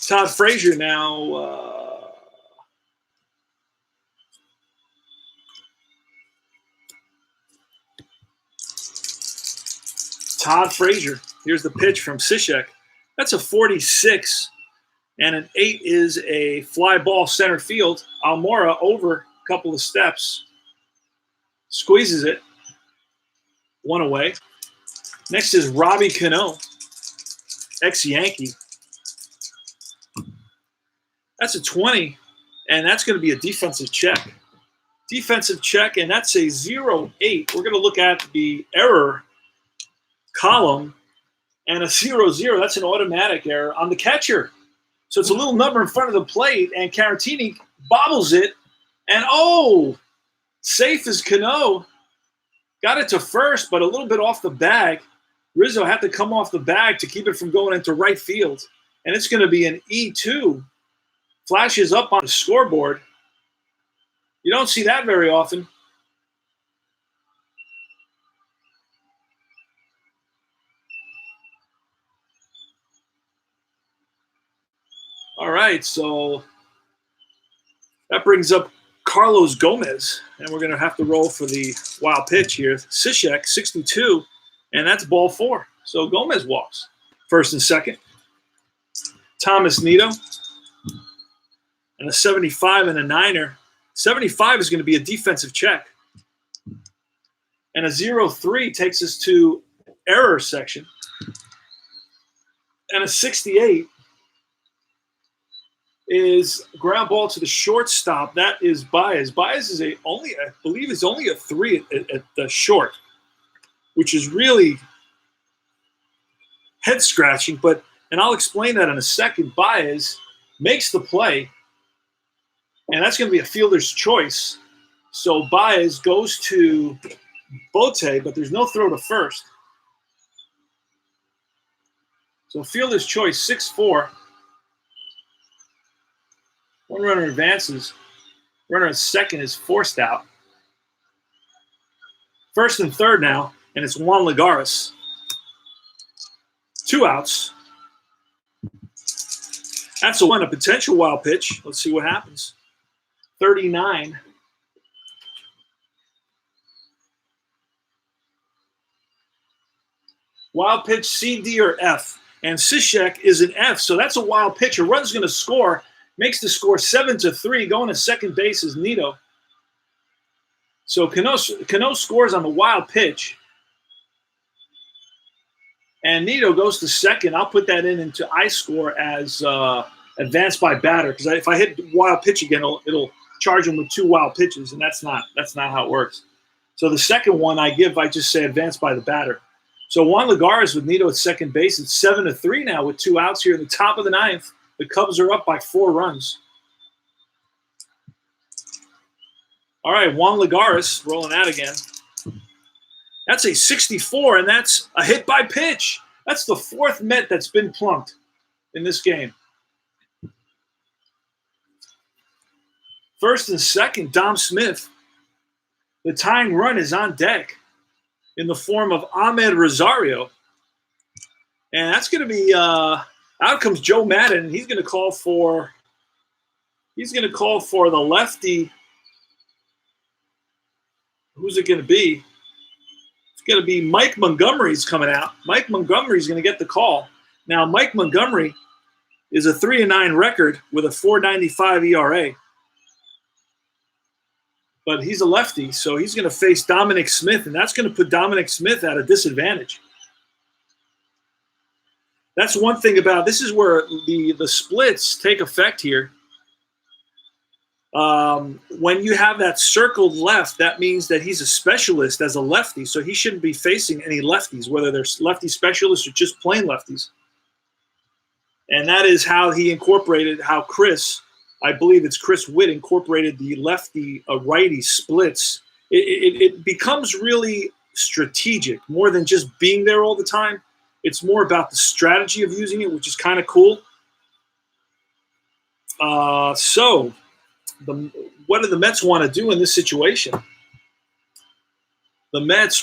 Todd Frazier now Todd Frazier. Here's the pitch from Cishek. That's a 46, and an 8 is a fly ball center field. Almora over a couple of steps, squeezes it, 1 away. Next is Robbie Cano, ex-Yankee. That's a 20, and that's going to be a defensive check. Defensive check, and that's a 0-8. We're going to look at the error column, and a 0-0. That's an automatic error on the catcher. So it's a little number in front of the plate, and Caratini bobbles it, and safe as Cano. Got it to first, but a little bit off the bag. Rizzo had to come off the bag to keep it from going into right field. And it's going to be an E2. Flashes up on the scoreboard. You don't see that very often. All right, so that brings up Carlos Gomez, and we're going to have to roll for the wild pitch here. Cishek, 62, and that's ball 4. So Gomez walks. First and second. Thomas Nido, and a 75 and a 9er. 75 is going to be a defensive check. And a 0-3 takes us to error section. And a 68 is ground ball to the shortstop. That is Baez. Baez is I believe is only a 3 at the short, which is really head scratching. And I'll explain that in a second. Baez makes the play, and that's going to be a fielder's choice. So Baez goes to Bote, but there's no throw to first. So fielder's choice, 6-4. One runner advances. Runner at second is forced out. First and third now, and it's Juan Lagares. 2 outs. That's a potential wild pitch. Let's see what happens. 39. Wild pitch C, D, or F. And Cishek is an F, so that's a wild pitch. A run's going to score. Makes the score 7-3. Going to second base is Nido. So Cano scores on the wild pitch. And Nido goes to second. I'll put that into I score as advanced by batter, because if I hit wild pitch again, it'll charge him with 2 wild pitches, and that's not how it works. So the second one I just say advanced by the batter. So Juan Lagares with Nido at second base. It's 7-3 now with 2 outs here in the top of the 9th. The Cubs are up by 4 runs. All right, Juan Lagares rolling out again. That's a 64, and that's a hit by pitch. That's the 4th Met that's been plunked in this game. First and second, Dom Smith. The tying run is on deck in the form of Ahmed Rosario. And that's going to be out comes Joe Madden, and he's going to call for the lefty. Who's it going to be? It's going to be Mike Montgomery's coming out. Mike Montgomery's going to get the call. Now, Mike Montgomery is a 3-9 record with a 4.95 ERA. But he's a lefty, so he's going to face Dominic Smith, and that's going to put Dominic Smith at a disadvantage. That's one thing about this is where the splits take effect here. When you have that circled left, that means that he's a specialist as a lefty, so he shouldn't be facing any lefties, whether they're lefty specialists or just plain lefties. And that is how he incorporated, I believe it's Chris Witt incorporated the lefty righty splits. It becomes really strategic, more than just being there all the time. It's more about the strategy of using it, which is kind of cool. So what do the Mets want to do in this situation? The Mets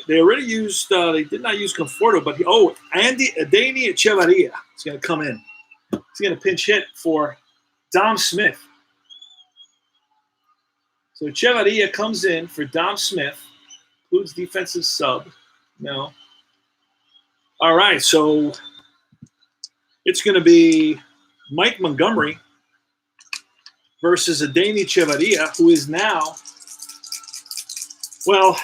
they already used they did not use Conforto, but Danny Echevarria is going to come in. He's going to pinch hit for Dom Smith. So Echevarria comes in for Dom Smith, includes defensive sub. No. All right, so it's going to be Mike Montgomery versus Adeiny Chavarria, who is now, well,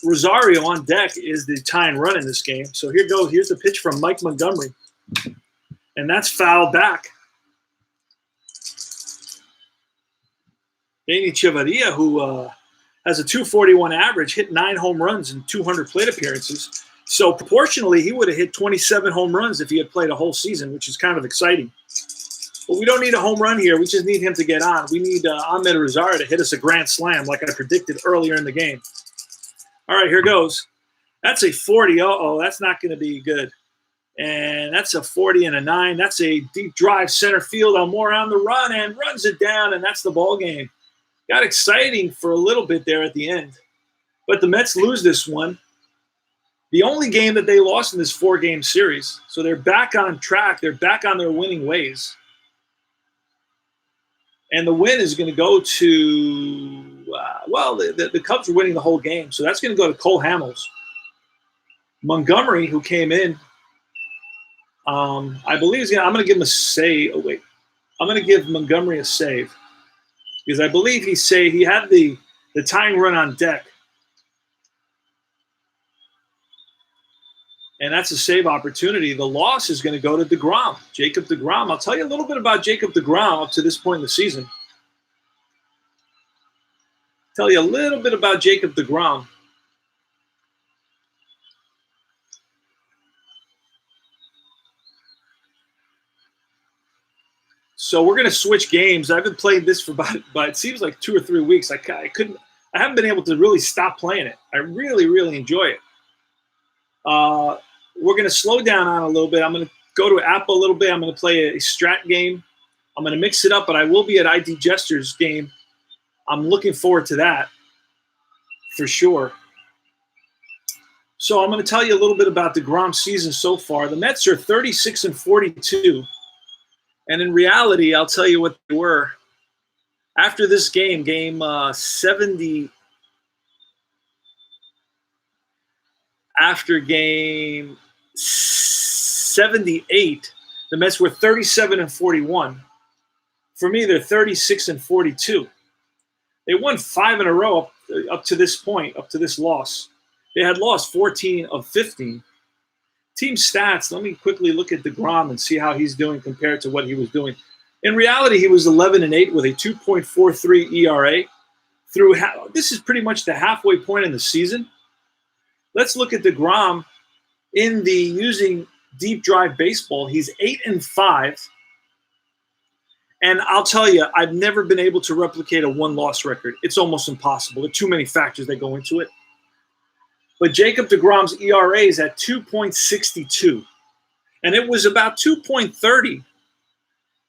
Rosario on deck is the tying run in this game. So here goes. Here's the pitch from Mike Montgomery. And that's fouled back. Adeiny Chavarria, who has a 241 average, hit 9 home runs in 200 plate appearances. So proportionally, he would have hit 27 home runs if he had played a whole season, which is kind of exciting. But we don't need a home run here. We just need him to get on. We need Ahmed Rosario to hit us a grand slam like I predicted earlier in the game. All right, here goes. That's a 40. Uh-oh, that's not going to be good. And that's a 40 and a 9. That's a deep drive center field. Almora on the run and runs it down, and that's the ball game. Got exciting for a little bit there at the end. But the Mets lose this one. The only game that they lost in this 4-game series. So they're back on track. They're back on their winning ways. And the win is going to go to, the Cubs are winning the whole game. So that's going to go to Cole Hamels. Montgomery, who came in, I believe I'm going to give him a save. Oh, wait. I'm going to give Montgomery a save. Because I believe he had the tying run on deck. And that's a save opportunity. The loss is going to go to deGrom, Jacob deGrom. I'll tell you a little bit about Jacob deGrom up to this point in the season. Tell you a little bit about Jacob deGrom. So we're going to switch games. I've been playing this for about it seems like 2 or 3 weeks. I haven't been able to really stop playing it. I really, really enjoy it. We're going to slow down on a little bit. I'm going to go to Apple a little bit. I'm going to play a strat game. I'm going to mix it up, but I will be at ID Jester's game. I'm looking forward to that for sure. So I'm going to tell you a little bit about deGrom's season so far. The Mets are 36-42. And in reality, I'll tell you what they were. After this game 70, after game 78, the Mets were 37-41. For me, they're 36-42. They won 5 in a row up to this point, up to this loss. They had lost 14 of 15. Team stats, let me quickly look at deGrom and see how he's doing compared to what he was doing. In reality, he was 11-8 with a 2.43 ERA. This is pretty much the halfway point in the season. Let's look at deGrom in the using deep drive baseball. He's 8-5. And I'll tell you, I've never been able to replicate a 1-loss record. It's almost impossible. There are too many factors that go into it. But Jacob deGrom's ERA is at 2.62. And it was about 2.30.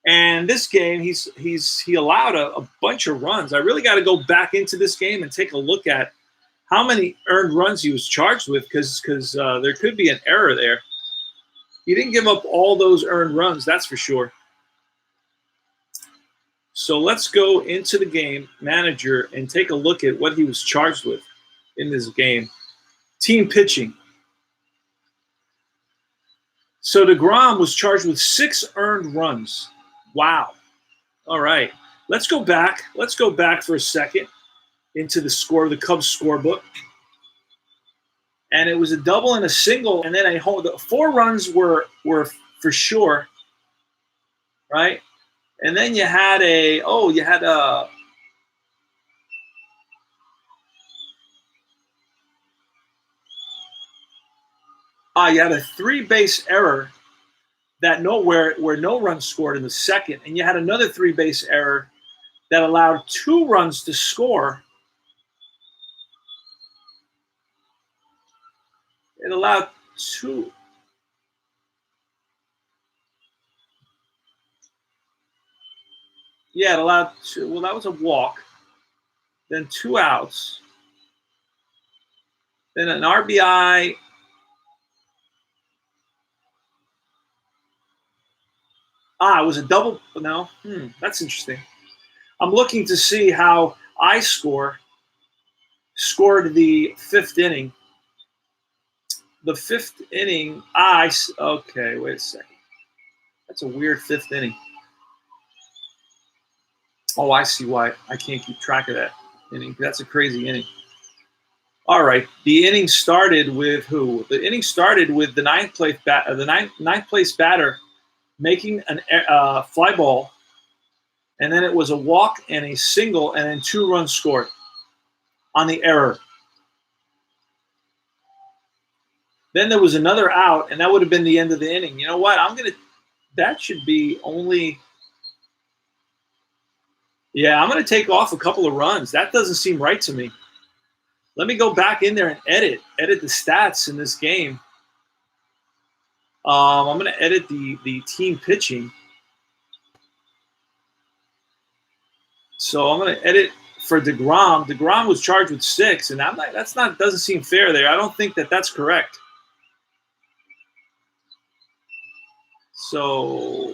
And this game, he allowed a bunch of runs. I really got to go back into this game and take a look at how many earned runs he was charged with because there could be an error there. He didn't give up all those earned runs, that's for sure. So let's go into the game manager and take a look at what he was charged with in this game. Team pitching. So deGrom was charged with 6 earned runs. Wow. All right. Let's go back. Let's go back for a second into the Cubs scorebook. And it was a double and a single, and then 4 runs were for sure, right? And then you had a 3-base error where no runs scored in the second, and you had another 3-base error that allowed 2 runs to score. It allowed 2. Yeah, it allowed 2. Well, that was a walk. Then 2 outs. Then an RBI. It was a double. No, that's interesting. I'm looking to see how scored the 5th inning. the fifth inning, okay, wait a second. That's a weird fifth inning. Oh, I see why I can't keep track of that inning. That's a crazy inning. All right, the inning started with who? The inning started with the ninth place batter making a fly ball, and then it was a walk and a single, and then 2 runs scored on the error. Then there was another out, and that would have been the end of the inning. You know what? That should be only. Yeah, I'm going to take off a couple of runs. That doesn't seem right to me. Let me go back in there and edit the stats in this game. I'm going to edit the team pitching. So I'm going to edit for deGrom. deGrom was charged with 6, and doesn't seem fair there. I don't think that's correct. So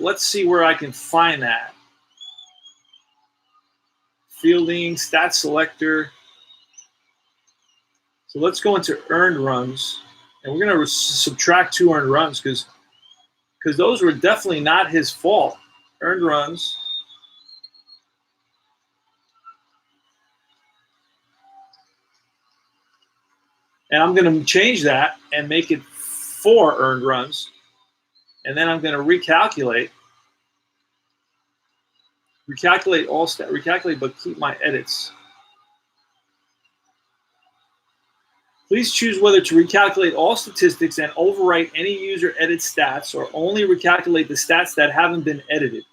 let's see where I can find that. Fielding, stat selector. So let's go into earned runs, and we're going to subtract 2 earned runs because those were definitely not his fault. Earned runs. And I'm going to change that and make it 4 earned runs. And then I'm going to recalculate but keep my edits. Please choose whether to recalculate all statistics and overwrite any user edit stats, or only recalculate the stats that haven't been edited.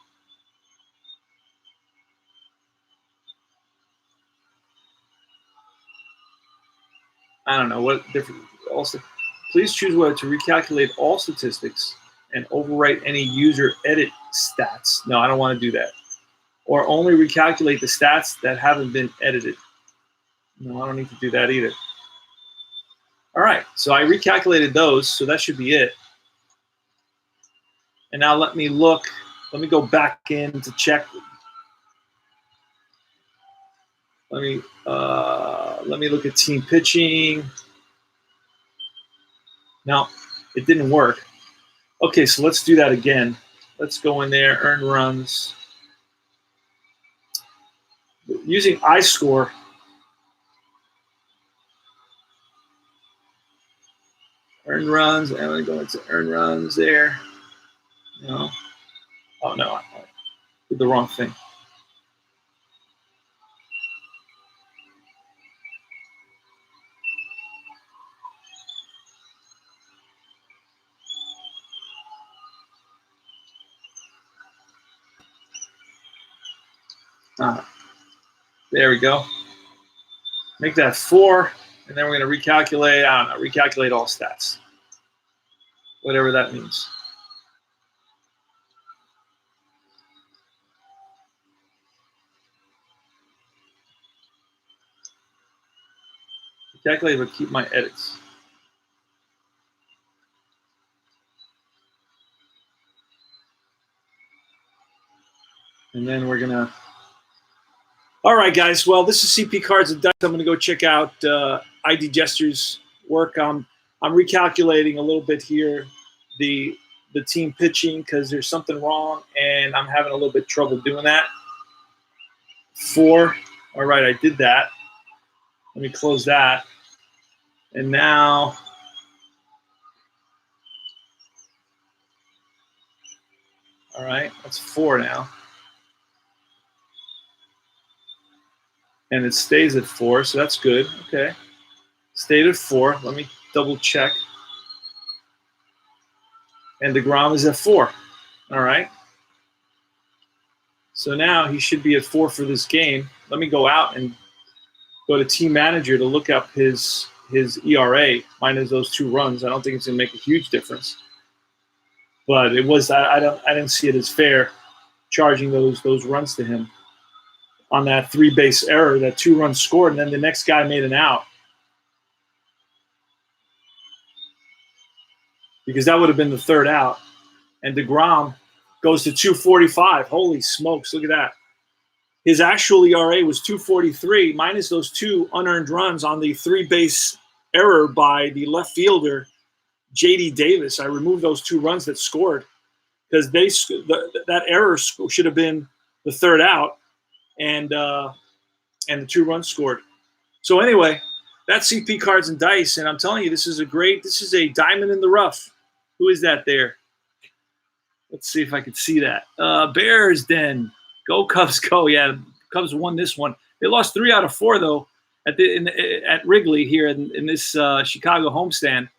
I don't know what different. Also, please choose whether to recalculate all statistics and overwrite any user edit stats. No, I don't want to do that. Or only recalculate the stats that haven't been edited. No, I don't need to do that either. All right, so I recalculated those, so that should be it. And now let me go back in to check. Let me look at team pitching. No, it didn't work. Okay, so let's do that again. Let's go in there, earn runs. Using iScore, earn runs. I'm going to go into earn runs there. No. Oh, no. I did the wrong thing. There we go. Make that 4, and then we're going to recalculate. I don't know, recalculate all stats, whatever that means. Recalculate, but keep my edits. And then we're going to. All right, guys. Well, this is CP Cards and Dice. I'm going to go check out ID Jester's work. I'm recalculating a little bit here the team pitching because there's something wrong, and I'm having a little bit trouble doing that. 4. All right, I did that. Let me close that. And now all right, that's 4 now. And it stays at 4, so that's good. Okay. Stayed at 4. Let me double check. And deGrom is at 4. All right. So now he should be at 4 for this game. Let me go out and go to Team Manager to look up his ERA minus those 2 runs. I don't think it's going to make a huge difference. But it was I didn't see it as fair charging those runs to him on that 3-base error, that 2 runs scored, and then the next guy made an out. Because that would have been the 3rd out. And deGrom goes to 245. Holy smokes, look at that. His actual ERA was 243 minus those 2 unearned runs on the 3-base error by the left fielder. J.D. Davis. I removed those 2 runs that scored because that error should have been the third out, and the 2 runs scored. So anyway, that's CP Cards and Dice, and I'm telling you, this is a diamond in the rough. Who is that there? Let's see if I can see that. Bears Den. Go Cubs, go. Yeah, Cubs won this one. They lost 3 out of 4, though, at Wrigley here in this Chicago homestand.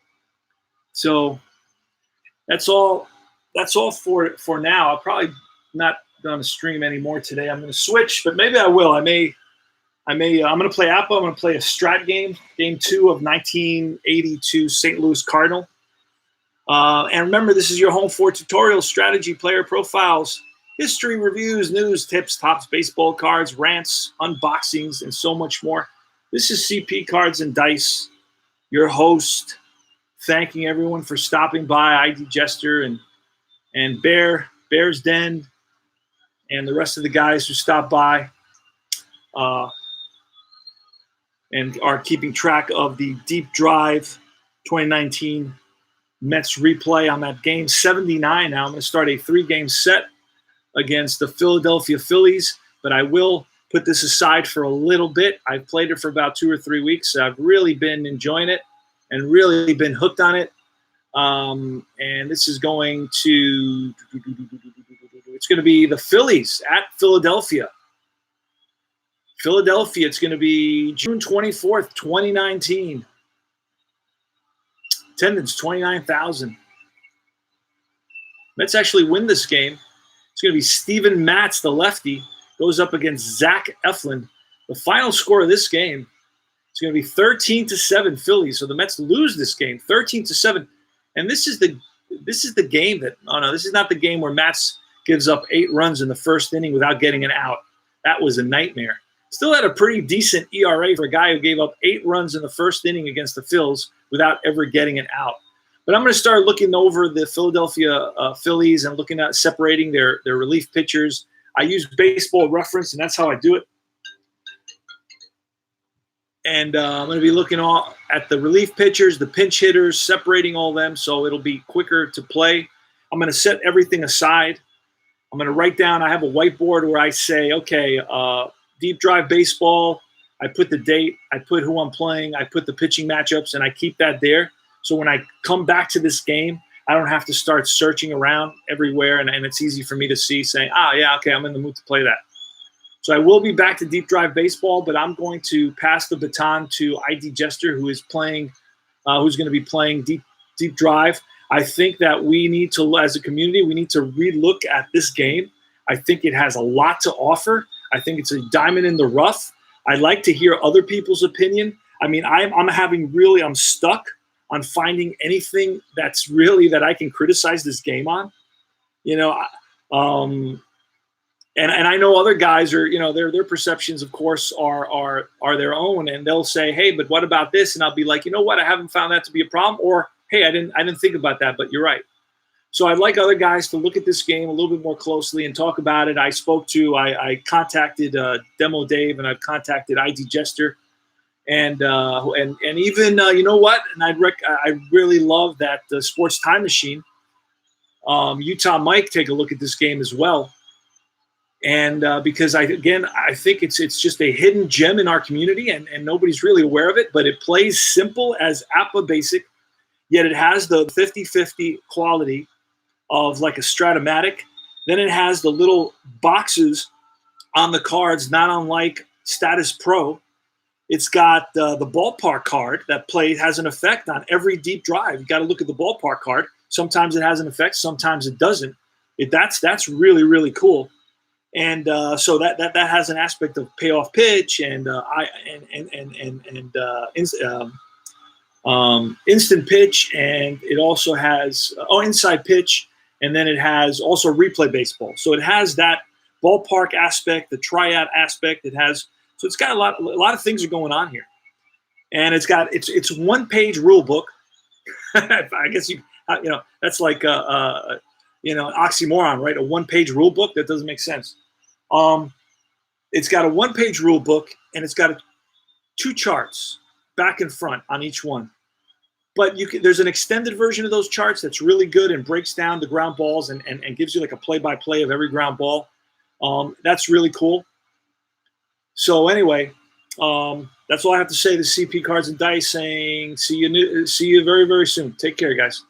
So that's all for now. I'll probably not going to stream anymore today. I'm going to switch, but maybe I will. I'm going to play Apple. I'm going to play a strat game 2 of 1982 St. Louis Cardinal. And remember, this is your home for tutorials, strategy, player profiles, history, reviews, news, tips, tops, baseball cards, rants, unboxings, and so much more. This is CP Cards and Dice, your host, thanking everyone for stopping by, ID Jester and Bears Den, and the rest of the guys who stopped by and are keeping track of the Deep Drive 2019 Mets replay. I'm at game 79 now. I'm going to start a 3-game set against the Philadelphia Phillies, but I will put this aside for a little bit. I've played it for about 2 or 3 weeks. I've really been enjoying it and really been hooked on it. And this is going to be the Phillies at Philadelphia. It's going to be June 24th, 2019. Attendance, 29,000. Mets actually win this game. It's going to be Steven Matz, the lefty, goes up against Zach Eflin. The final score of this game is going to be 13-7 Phillies. So the Mets lose this game, 13-7. And this is the game that this is not the game where Matz gives up 8 runs in the first inning without getting an out. That was a nightmare. Still had a pretty decent ERA for a guy who gave up 8 runs in the first inning against the Phils without ever getting an out. But I'm going to start looking over the Philadelphia Phillies and looking at separating their relief pitchers. I use Baseball Reference, and that's how I do it. And I'm going to be looking at the relief pitchers, the pinch hitters, separating all them so it'll be quicker to play. I'm going to set everything aside. I'm going to write down. I have a whiteboard where I say, okay, Deep Drive Baseball, I put the date, I put who I'm playing, I put the pitching matchups, and I keep that there. So when I come back to this game, I don't have to start searching around everywhere, and it's easy for me to see saying, yeah, okay, I'm in the mood to play that. So I will be back to Deep Drive Baseball, but I'm going to pass the baton to ID Jester, who's going to be playing Deep Drive. I think that we need to, as a community, we need to relook at this game. I think it has a lot to offer. I think it's a diamond in the rough. I'd like to hear other people's opinion. I mean, I'm stuck on finding anything that's really that I can criticize this game on. And I know other guys are, their perceptions, of course, are their own, and they'll say, hey, but what about this? And I'll be like, you know what? I haven't found that to be a problem. Or, hey, I didn't think about that, but you're right. So I'd like other guys to look at this game a little bit more closely and talk about it. I contacted Demo Dave, and I've contacted ID Jester, and even you know what? And I really love that the Sports Time Machine, Utah Mike, take a look at this game as well. And because I think it's just a hidden gem in our community, and nobody's really aware of it. But it plays simple as APA Basic, yet it has the 50-50 quality of like a Stratomatic. Then it has the little boxes on the cards, not unlike Status Pro. It's got the ballpark card that has an effect on every deep drive. You got to look at the ballpark card. Sometimes it has an effect, sometimes it doesn't. That's really, really cool. And so that has an aspect of payoff pitch and instant pitch, and it also has inside pitch. And then it has also replay baseball. So it has that ballpark aspect, the tryout aspect. So it's got a lot of things are going on here. And it's 1-page rule book. I guess that's like an oxymoron, right? A 1-page rule book? That doesn't make sense. It's got a 1-page rule book, and it's got 2 charts back and front on each one. but there's an extended version of those charts that's really good and breaks down the ground balls and gives you like a play-by-play of every ground ball. That's really cool. So anyway, that's all I have to say to CP Cards and Dice, saying see you very, very soon. Take care, guys.